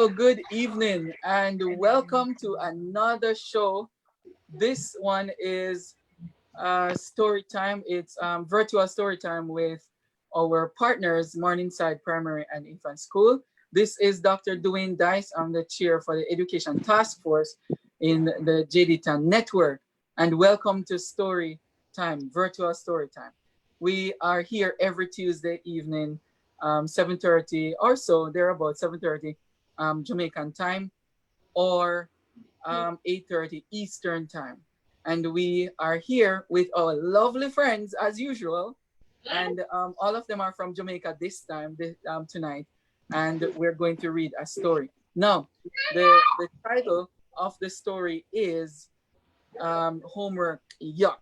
So good evening and welcome to another show. This one is story time. It's virtual story time with our partners, Morningside Primary and Infant School. This is Dr. Dwayne Dice. I'm the chair for the Education Task Force in the JDTAN network. And welcome to Story Time, virtual story time. We are here every Tuesday evening, 7:30 or so, thereabout 7:30 Jamaican time, or 8:30 Eastern time. And we are here with our lovely friends as usual. And all of them are from Jamaica this time, tonight. And we're going to read a story. Now, the title of the story is Homework Yuck.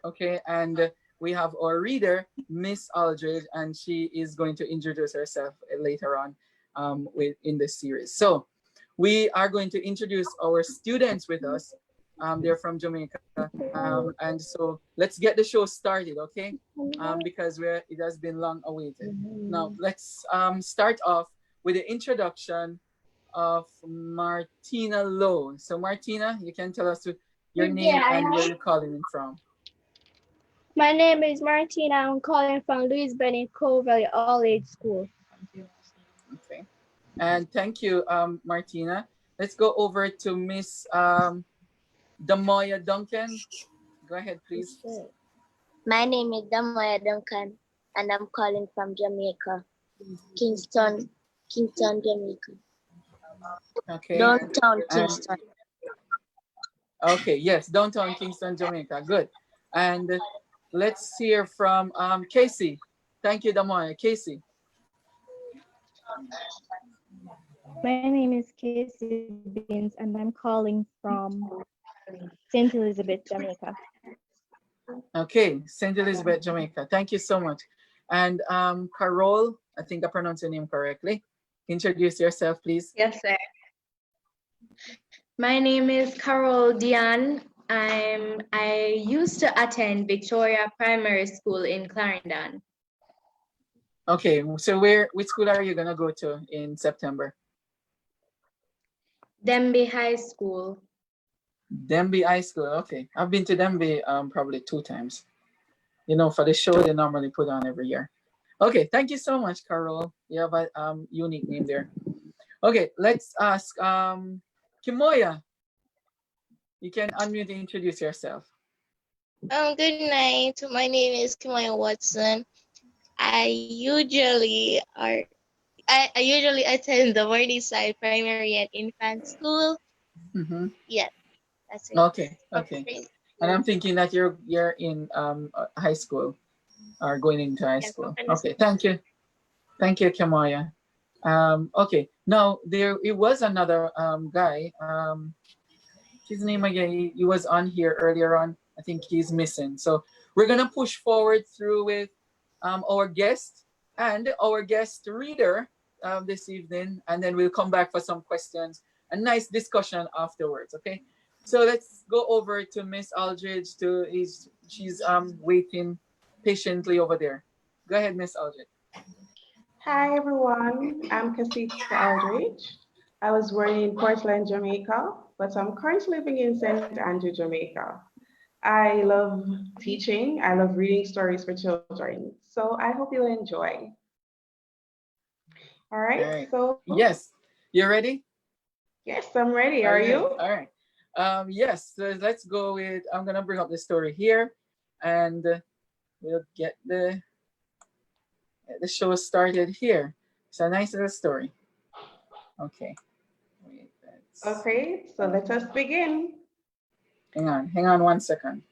Okay, and we have our reader, Miss Aldridge, and she is going to introduce herself later on in the series. So we are going to introduce our students with us. They're from Jamaica, and so let's get the show started, okay? Because it has been long awaited. Now let's start off with the introduction of Martina Lowe. So Martina, you can tell us your name and where you're calling in from. My name is Martina. I'm calling from Louis Bennett Cove Valley All Age School. Okay. And thank you, Martina. Let's go over to Miss Damoya Duncan. Go ahead, please. My name is Damoya Duncan, and I'm calling from Jamaica, Kingston, Jamaica. Okay. Downtown Kingston. Okay, yes, downtown Kingston, Jamaica. Good. And let's hear from Casey. Thank you, Damoya. Casey. My name is Casey Beans, and I'm calling from St. Elizabeth, Jamaica. Okay, St. Elizabeth, Jamaica. Thank you so much. And Carol, I think I pronounced your name correctly. Introduce yourself, please. Yes, sir. My name is Carol Diane. I used to attend Victoria Primary School in Clarendon. Okay, so which school are you gonna go to in September? Denby High School. Denby High School. Okay, I've been to Denby probably 2 times. You know, for the show they normally put on every year. Okay, thank you so much, Carol. You have a unique name there. Okay, let's ask Kimoya. You can unmute and introduce yourself. Good night. My name is Kimoya Watson. I usually attend the Morningside Primary and Infant School. Mm-hmm. Yeah, that's it. Okay. And I'm thinking that you're in high school or going into high school. Okay, thank you, Kimoya. Okay, now it was another guy. His name again, he was on here earlier on. I think he's missing. So we're gonna push forward through with our guest and our guest reader this evening, and then we'll come back for some questions, a nice discussion afterwards. Okay, so let's go over to Miss Aldridge. She's waiting patiently over there. Go ahead, Miss Aldridge. Hi everyone, I'm Cassandra Aldridge. I was born in Portland, Jamaica, but I'm currently living in St. Andrew, Jamaica. I love teaching. I love reading stories for children. So I hope you'll enjoy. All right. So yes, you ready? Yes, I'm ready. Are you? All right. Yes, so let's go with, I'm gonna bring up the story here and we'll get the show started here. It's a nice little story. Okay. Wait, okay, so let us begin. Hang on 1 second.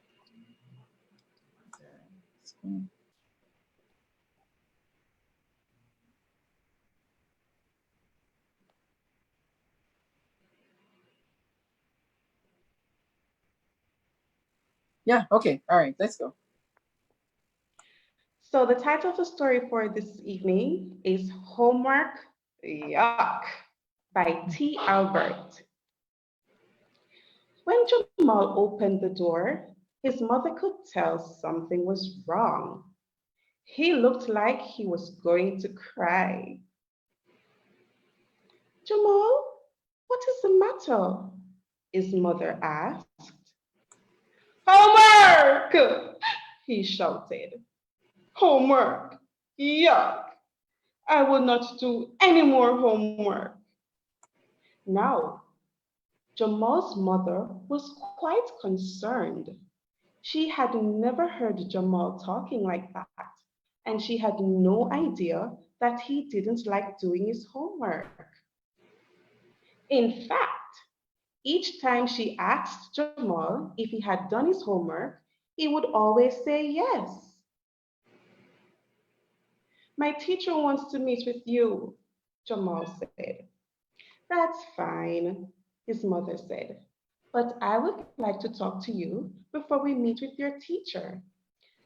Yeah, okay, all right, let's go. So the title of the story for this evening is Homework Yuck by T. Albert. When Jamal opened the door, his mother could tell something was wrong. He looked like he was going to cry. Jamal, what is the matter? His mother asked. Homework! He shouted. Homework! Yuck! I will not do any more homework. Now, Jamal's mother was quite concerned. She had never heard Jamal talking like that, and she had no idea that he didn't like doing his homework. In fact, each time she asked Jamal if he had done his homework, he would always say yes. My teacher wants to meet with you, Jamal said. That's fine, his mother said. But I would like to talk to you before we meet with your teacher.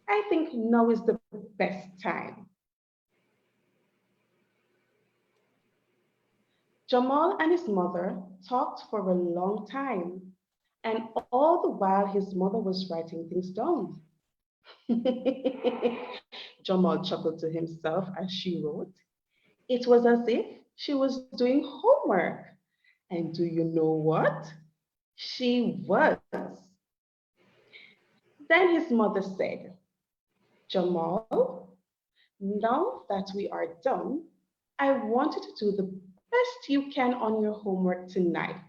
I think now is the best time. Jamal and his mother talked for a long time, and all the while his mother was writing things down. Jamal chuckled to himself as she wrote. It was as if she was doing homework. And do you know what? She was. Then his mother said, Jamal, now that we are done, I want you to do the best you can on your homework tonight.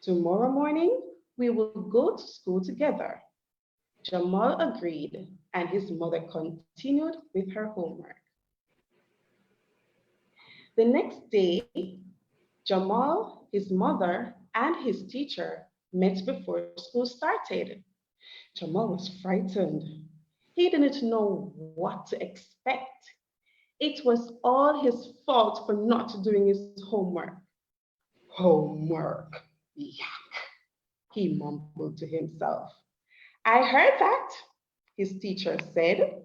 Tomorrow morning, we will go to school together. Jamal agreed, and his mother continued with her homework. The next day, Jamal, his mother, and his teacher met before school started. Jamal was frightened. He didn't know what to expect. It was all his fault for not doing his homework. Homework, yuck, he mumbled to himself. I heard that, his teacher said.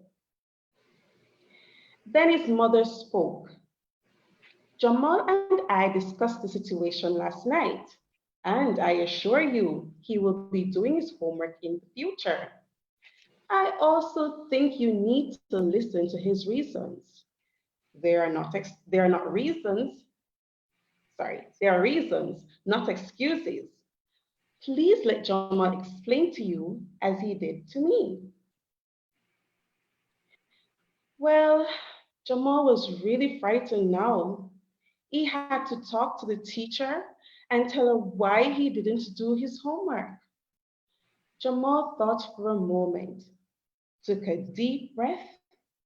Then his mother spoke. Jamal and I discussed the situation last night, and I assure you he will be doing his homework in the future. I also think you need to listen to his reasons. They are not reasons, they are reasons, not excuses. Please let Jamal explain to you as he did to me. Well, Jamal was really frightened now. He had to talk to the teacher and tell her why he didn't do his homework. Jamal thought for a moment, took a deep breath,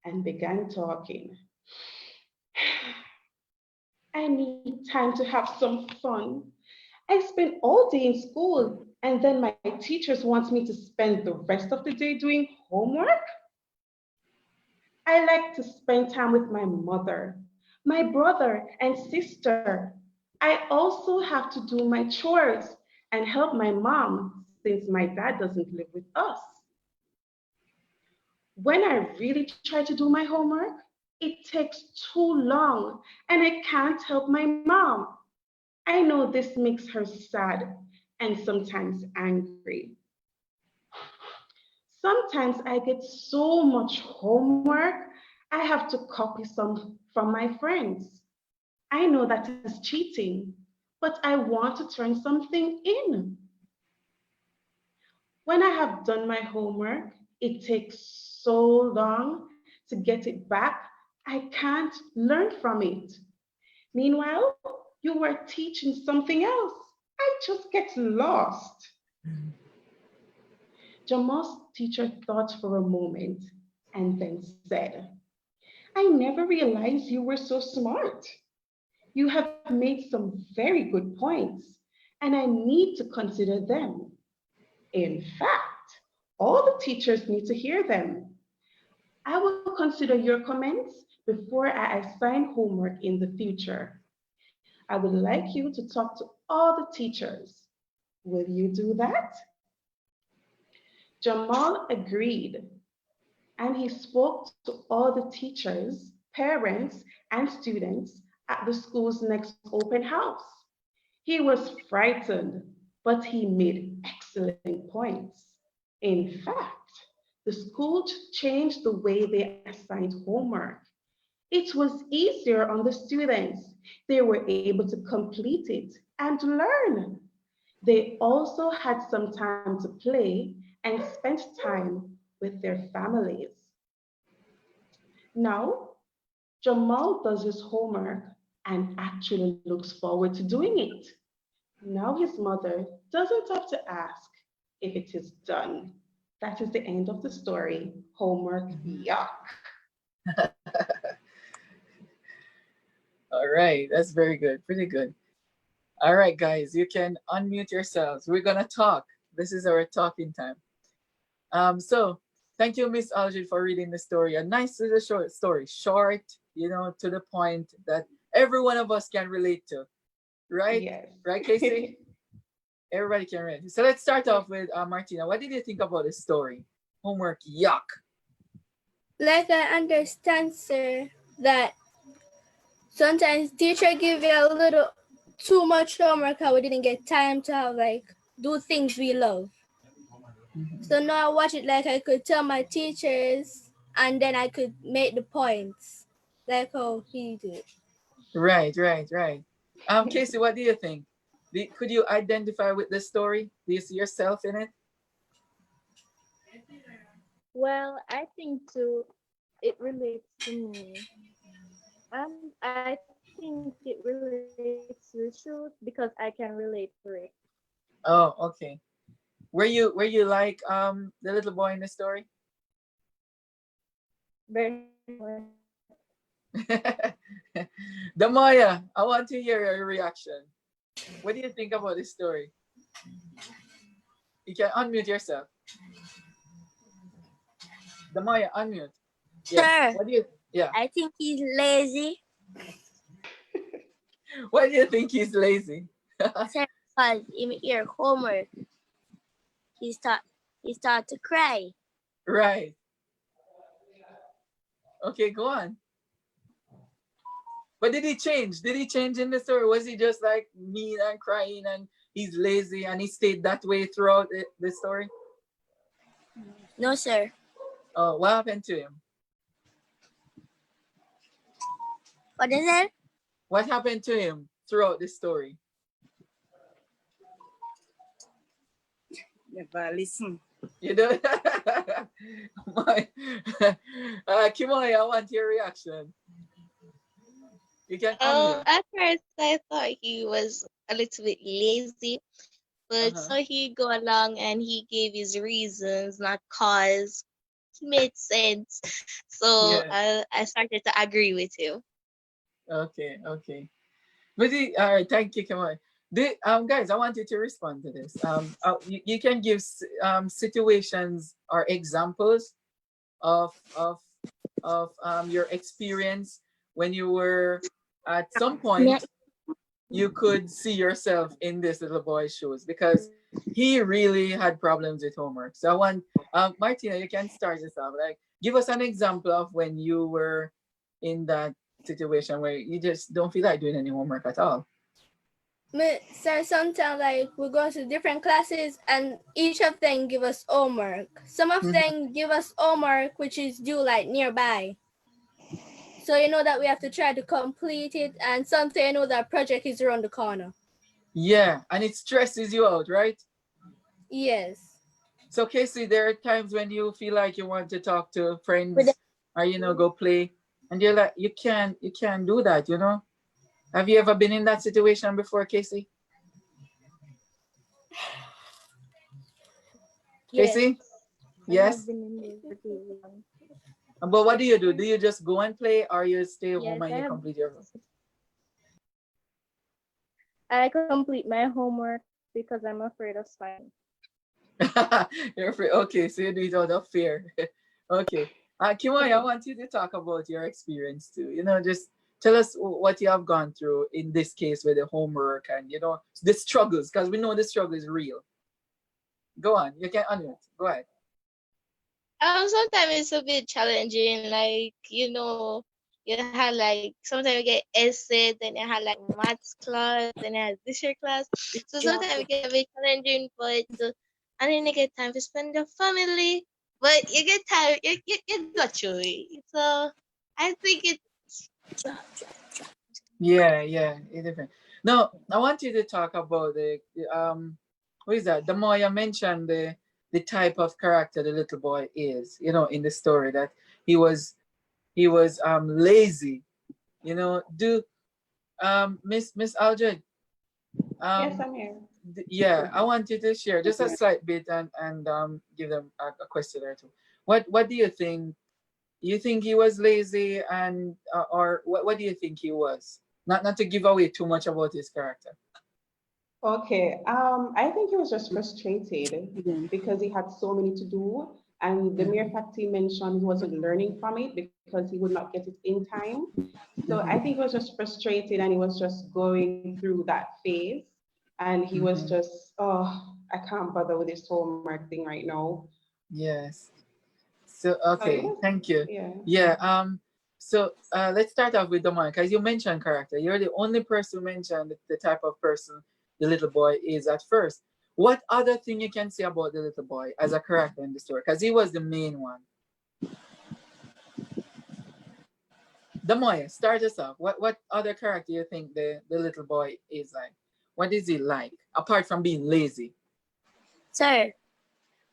and began talking. I need time to have some fun. I spend all day in school, and then my teachers want me to spend the rest of the day doing homework? I like to spend time with my mother, my brother, and sister. I also have to do my chores and help my mom since my dad doesn't live with us. When I really try to do my homework, it takes too long and I can't help my mom. I know this makes her sad and sometimes angry. Sometimes I get so much homework, I have to copy some from my friends. I know that is cheating, but I want to turn something in. When I have done my homework, it takes so long to get it back, I can't learn from it. Meanwhile, you were teaching something else. I just get lost. Jamal's teacher thought for a moment and then said, I never realized you were so smart. You have made some very good points, and I need to consider them. In fact, all the teachers need to hear them. I will consider your comments before I assign homework in the future. I would like you to talk to all the teachers. Will you do that? Jamal agreed, and he spoke to all the teachers, parents, and students at the school's next open house. He was frightened, but he made excellent points. In fact, the school changed the way they assigned homework. It was easier on the students. They were able to complete it and learn. They also had some time to play and spent time with their families. Now, Jamal does his homework and actually looks forward to doing it. Now his mother doesn't have to ask if it is done. That is the end of the story. Homework, Mhm. yuck. All right, that's very good, pretty good. All right, guys, you can unmute yourselves. We're gonna talk. This is our talking time. So thank you, Miss Algid, for reading the story. A nice little short story, short, to the point that every one of us can relate to, right? Yes. Right, Casey? Everybody can relate. So let's start off with Martina. What did you think about this story? Homework, yuck. Like I understand, sir, that sometimes teacher give you a little too much homework how we didn't get time to have do things we love. Mhm. So now I watch it like I could tell my teachers and then I could make the points. Like how he did. Right, right, right. Casey, what do you think? Could you identify with the story? Do you see yourself in it? Well, I think too it relates to me. I think it relates to the truth because I can relate to it Oh, okay. Were you like the little boy in the story? very much. Damaya, I want to hear your reaction. What do you think about this story? You can unmute yourself. Damaya, unmute. Yeah. Sir, What do you? Yeah. I think he's lazy. Why do you think he's lazy? Sir, because in your homework, he start he start to cry. Right. Okay, go on. But did he change? Did he change in the story? Was he just like mean and crying and he's lazy and he stayed that way throughout the story? No, sir. Oh, what happened to him? What is it? What happened to him throughout the story? Never listen. You know, my Kimoy, I want your reaction. You can unmute. At first I thought he was a little bit lazy, but Uh-huh. so he go along and he gave his reasons, not cause. He made sense. So Yeah. I started to agree with him. Okay. Okay. But all right. Thank you, Kimoy. Guys, I want you to respond to this. You can give situations or examples of of your experience when you were at some Yeah. point you could see yourself in this little boy's shoes because he really had problems with homework. So I want Martina, you can start this off. Like, give us an example of when you were in that situation where you just don't feel like doing any homework at all. So sometimes we go to different classes and each of them give us homework. Some of Mhm. them give us homework which is due nearby. So you know that we have to try to complete it, and sometimes you know that project is around the corner. Yeah, and it stresses you out, right? Yes. So Casey, there are times when you feel like you want to talk to With the, friends or go play, and you're like, you can't do that. Have you ever been in that situation before, Casey? Yes, Casey? I have Yes. been in those situations. But what do you do? Do you just go and play or you stay home Yes, and you complete your I complete my homework because I'm afraid of spying. You're afraid. Okay, so you do it out of fear. Okay. Kimai, I want you to talk about your experience too. Just tell us what you have gone through in this case with the homework and the struggles, because we know the struggle is real. Go on. You can unmute. Go ahead. Sometimes it's a bit challenging. You have sometimes you get essay, then you have maths class, then you have this year class. So sometimes it get a bit challenging, but and then you get time to spend your family. But you get time, you got through it. So I think Yeah, yeah, it's different. Now, I want you to talk about what is that? The Moya mentioned the type of character the little boy is, in the story that he was lazy, do Miss Aldred, Yes, um I'm here. yeah, I want you to share just a slight bit and give them a question or two. What do you think? You think he was lazy, and or what do you think he was? Not to give away too much about his character. Okay, I think he was just frustrated because he had so many to do, and the mere Mhm, fact he mentioned he wasn't learning from it because he would not get it in time. So I think he mhm, was just frustrated and he was just going through that phase, and he was mhm. just, oh, I can't bother with this homework thing right now. Yes. So So it okay, was, thank you. yeah. Yeah. So let's start off with the one because you mentioned character. You're the only person who mentioned the type of person the little boy is at first. What other thing you can say about the little boy as a character in the story? Because he was the main one. Damoya, start us off. What other character you think the little boy is like? What is he like apart from being lazy? Sir,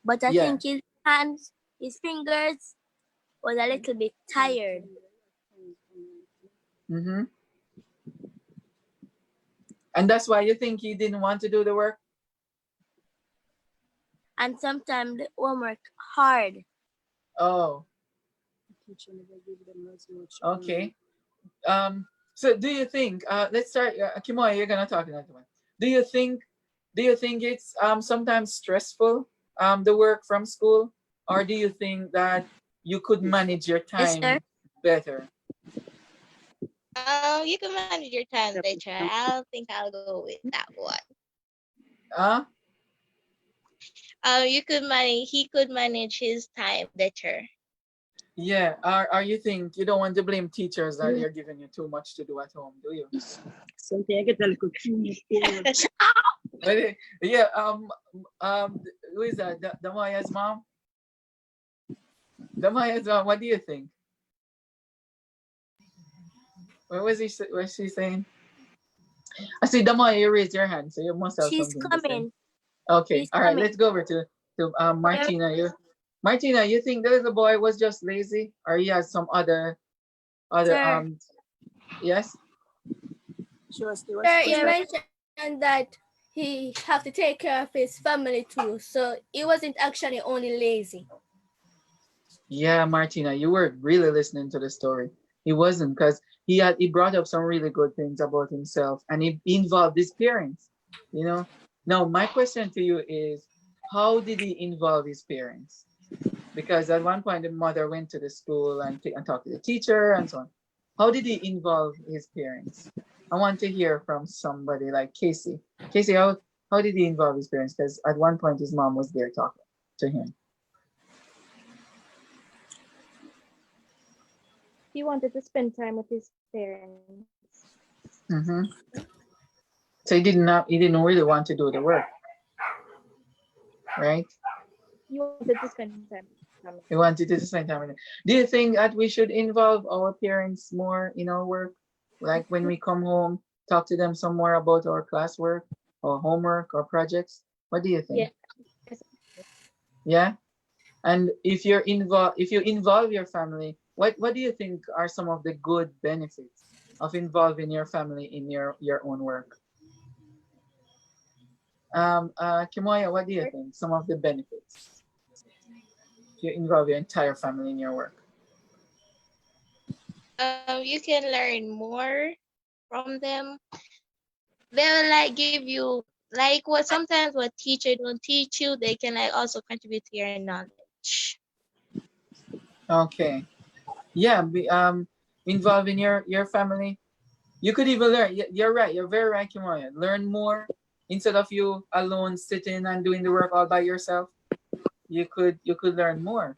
but I Yeah. think his hands, his fingers was a little bit tired. Mm-hmm. And that's why you think he didn't want to do the work? And sometimes the homework hard. Oh, okay. So do you think? Let's start. Kimoy, you're gonna talk another one. Do you think? Do you think it's sometimes stressful? The work from school, or do you think that you could manage your Yes, sir. time better? You can manage your time better. I think I'll go with that one. Huh? You could manage. He could manage his time better. Yeah. Are you think you don't want to blame teachers that they're giving you too much to do at home, do you? Yeah. Who is that? The Maya's mom. The Maya's mom. What do you think? What was he? What's she saying? I see Damaya, you raised your hand, so you must have She's something to say. coming. Okay, She's all right, coming. let's go over to Martina. Martina, you think the little boy was just lazy, or he has some other Sir, yes? Sir, you sir, mentioned that he have to take care of his family too, so he wasn't actually only lazy. Yeah, Martina, you were really listening to the story. He wasn't because he brought up some really good things about himself, and he involved his parents. You know. Now my question to you is, how did he involve his parents? Because at one point the mother went to the school and talked to the teacher and so on. How did he involve his parents? I want to hear from somebody like Casey. Casey, how did he involve his parents? Because at one point his mom was there talking to him. He wanted to spend time with his parents. Mm-hmm. So he didn't really want to do the work, right? He wanted to spend time with his family. He wanted to spend time with them. Do you think that we should involve our parents more in our work? Like when we come home, talk to them some more about our classwork or homework or projects? What do you think? Yes. Yeah? And if you involve your family, what do you think are some of the good benefits of involving your family in your own work? Kimoya, what do you think? Some of the benefits if you involve your entire family in your work. You can learn more from them. They will like give you like what sometimes what teacher don't teach you, they can like also contribute to your knowledge. Okay. Yeah, involving your family. You could even learn. You're right. You're very right, Kimoya. Learn more instead of you alone sitting and doing the work all by yourself. You could learn more.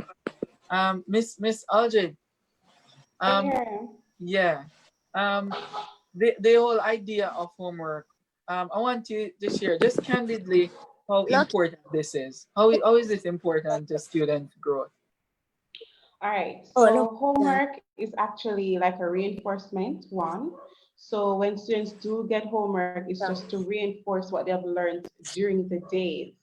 Miss Aldred. I'm Um, here. yeah. Um, the whole idea of homework. I want you to share just candidly how look, important this is. How is this important to student growth? All right, Oh so no. homework is actually like a reinforcement one. So when students do get homework, it's just to reinforce what they have learned during the days,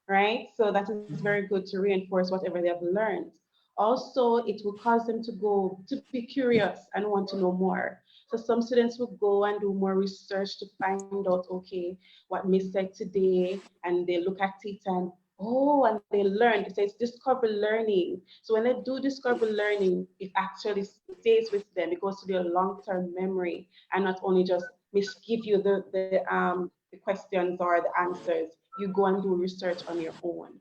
right? So that is very good to reinforce whatever they have learned. Also, it will cause them to go to be curious and want to know more. So some students will go and do more research to find out, okay, what Miss said today, and they look at it and oh, and they learn. It says discover learning. So when they do discover learning, it actually stays with them. It goes to their long-term memory, and not only just Miss give you the questions or the answers. You go and do research on your own.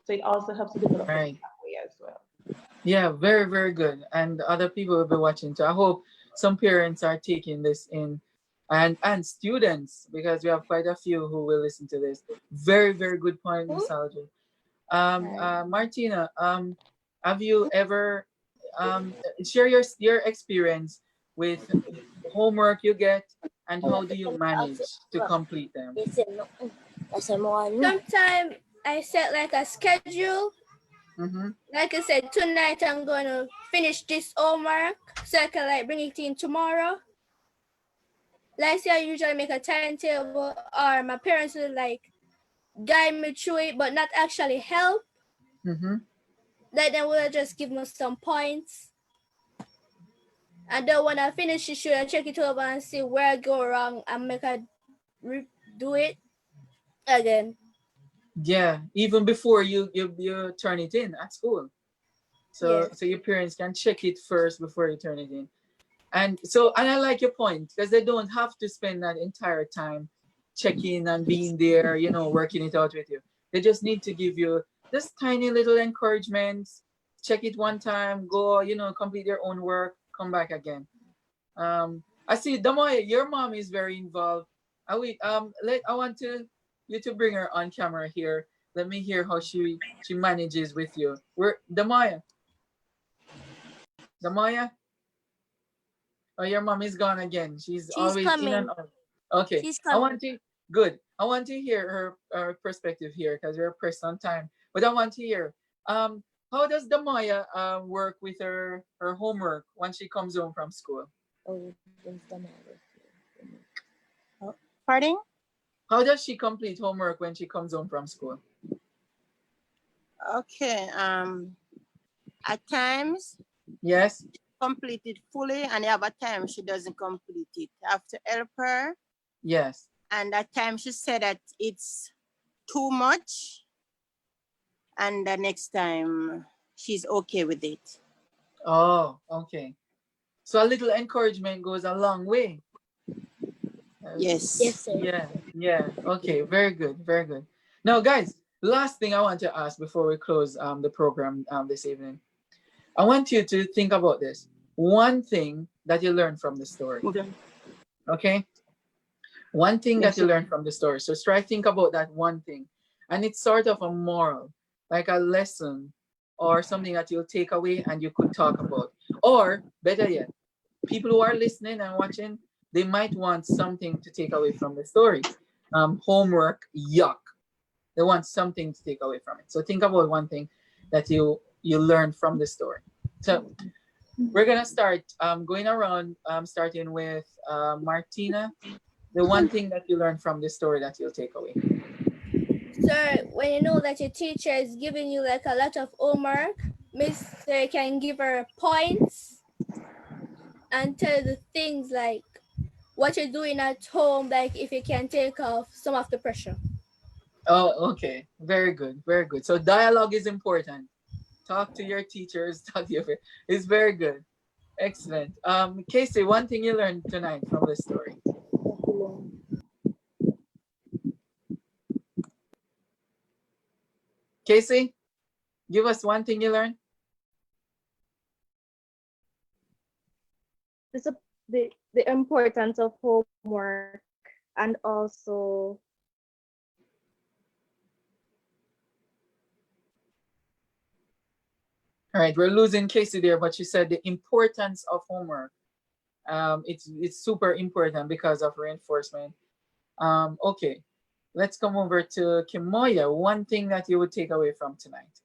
So it also helps to develop them Right. that way as well. Yeah, very, very good. And other people will be watching too. I hope some parents are taking this in, and students, because we have quite a few who will listen to this. Very, very good point, Miss Audrey. Martina, have you ever share your experience with homework you get, and how do you manage to complete them? Sometimes I set like a schedule. Mm-hmm. Like I said, tonight I'm gonna finish this homework so I can like bring it in tomorrow. Like say I usually make a timetable, or my parents will like guide me through it, but not actually help. Mm-hmm. Like then will just give me some points. And then when I finish it, should I check it over and see where I go wrong and make a do it again. Yeah, even before you turn it in at school. So Yes. so your parents can check it first before you turn it in. And I like your point, because they don't have to spend that entire time checking and being there, working it out with you. They just need to give you this tiny little encouragements. Check it one time, go, complete your own work, come back again. I see Damoy, your mom is very involved. I want you to bring her on camera here. Let me hear how she manages with you. Where Damoya, oh, your mom is gone again. She's She's always in and coming. out. Okay, She's I coming. want to good. I want to hear her perspective here, because we're pressed on time. But I want to hear how does Damoya work with her homework when she comes home from school? Oh, Pardon? How does she complete homework when she comes home from school? Okay. At times Yes. complete it fully, and the other time she doesn't complete it. I have to help her, Yes. and at times she said that it's too much, and the next time she's okay with it. Oh, okay. So a little encouragement goes a long way. Yes. yes, sir. Yeah, yeah. Okay, very good, very good. Now, guys, last thing I want to ask before we close the program this evening. I want you to think about this. One thing that you learned from the story. Okay. Okay? One thing that Yes, you sir. learned from the story. So try think about that one thing. And it's sort of a moral, like a lesson or something that you'll take away and you could talk about. Or better yet, people who are listening and watching, they might want something to take away from the story. Homework, yuck. They want something to take away from it. So think about one thing that you learned from the story. So we're gonna start going around, starting with Martina. The one thing that you learned from the story that you'll take away. So when you know that your teacher is giving you like a lot of homework, Mister can give her points and tell the things like what you're doing at home, like if you can take off some of the pressure. Oh, okay. Very good. Very good. So dialogue is important. Talk to your teachers. Talk to your. It's very good. Excellent. Casey, one thing you learned tonight from the story. Casey, give us one thing you learned. This is the importance of homework and also All right, we're losing Casey there, but she said the importance of homework. It's super important because of reinforcement. Okay, let's come over to Kimoya. One thing that you would take away from tonight.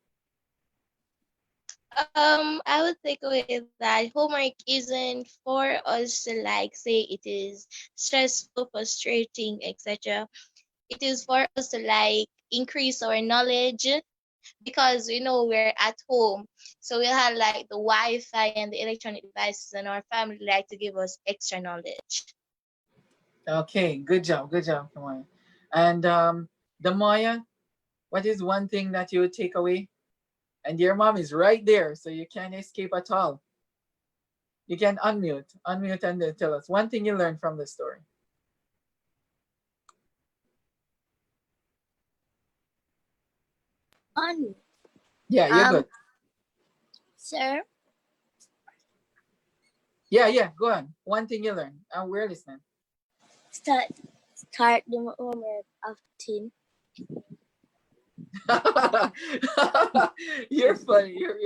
I would take away that homework isn't for us to like say it is stressful, frustrating, etc. It is for us to like increase our knowledge because we know we're at home. So we have like the Wi-Fi and the electronic devices, and our family like to give us extra knowledge. Okay, good job, Damoya. And Damoya, what is one thing that you would take away? And your mom is right there, so you can't escape at all. You can unmute, and then tell us one thing you learned from the story. On. Yeah, you're good. Sir, Yeah, go on. One thing you learned, and we're listening. start the homework often. You're funny. You're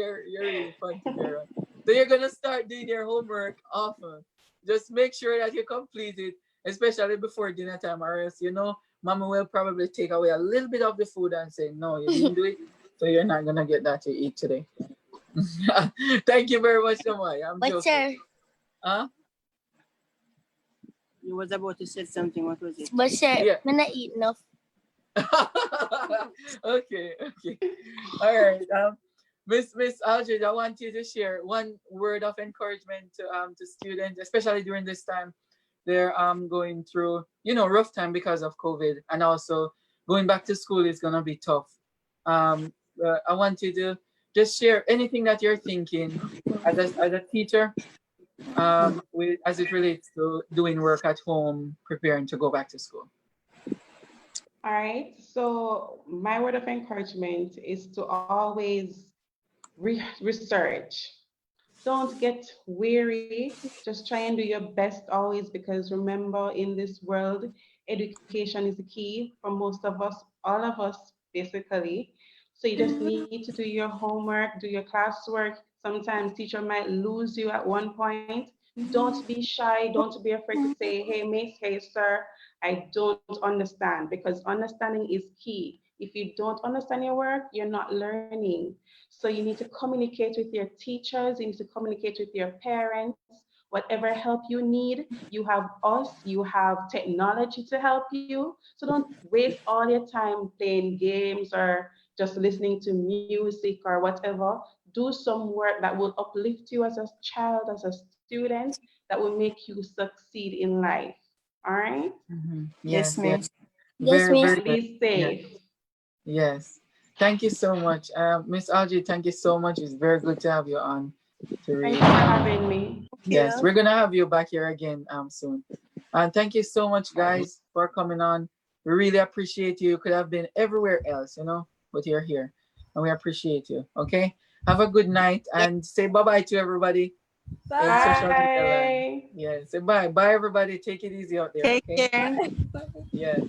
really fun to be around. So you're gonna start doing your homework often. Just make sure that you complete it, especially before dinner time, or else Mama will probably take away a little bit of the food and say, "No, you didn't do it, so you're not gonna get that to eat today." Thank you very much, Amai. I'm But joking. sir, Huh? You was about to say something. What was it? Yeah. I'm not eat enough. Okay. All right. Miss Aldridge, I want you to share one word of encouragement to students, especially during this time. They're going through rough time because of COVID, and also going back to school is gonna be tough. I want you to just share anything that you're thinking as a teacher, with as it relates to doing work at home, preparing to go back to school. All right. So my word of encouragement is to always research. Don't get weary. Just try and do your best always, because remember, in this world, education is the key for most of us, all of us, basically. So you just need to do your homework, do your classwork. Sometimes teacher might lose you at one point. Don't be shy. Don't be afraid to say, hey, miss, hey, sir, I don't understand, because understanding is key. If you don't understand your work, you're not learning. So you need to communicate with your teachers, you need to communicate with your parents. Whatever help you need, you have us, you have technology to help you. So don't waste all your time playing games or just listening to music or whatever. Do some work that will uplift you as a child, as a student, that will make you succeed in life. All right? Yes, Yes, yes. miss. Yes, Very, miss. very And good. be Yes. safe. Yes. Thank you so much. Miss Audrey, thank you so much. It's very good to have you on to Thank read. you for having me. Yes, we're gonna have you back here again soon. And thank you so much, guys, for coming on. We really appreciate you. You could have been everywhere else, but you're here. And we appreciate you. Okay? Have a good night and say bye-bye to everybody in Bye. social media land. Bye. Yeah, say bye. Bye everybody. Take it easy out there, Take okay? care. Yes.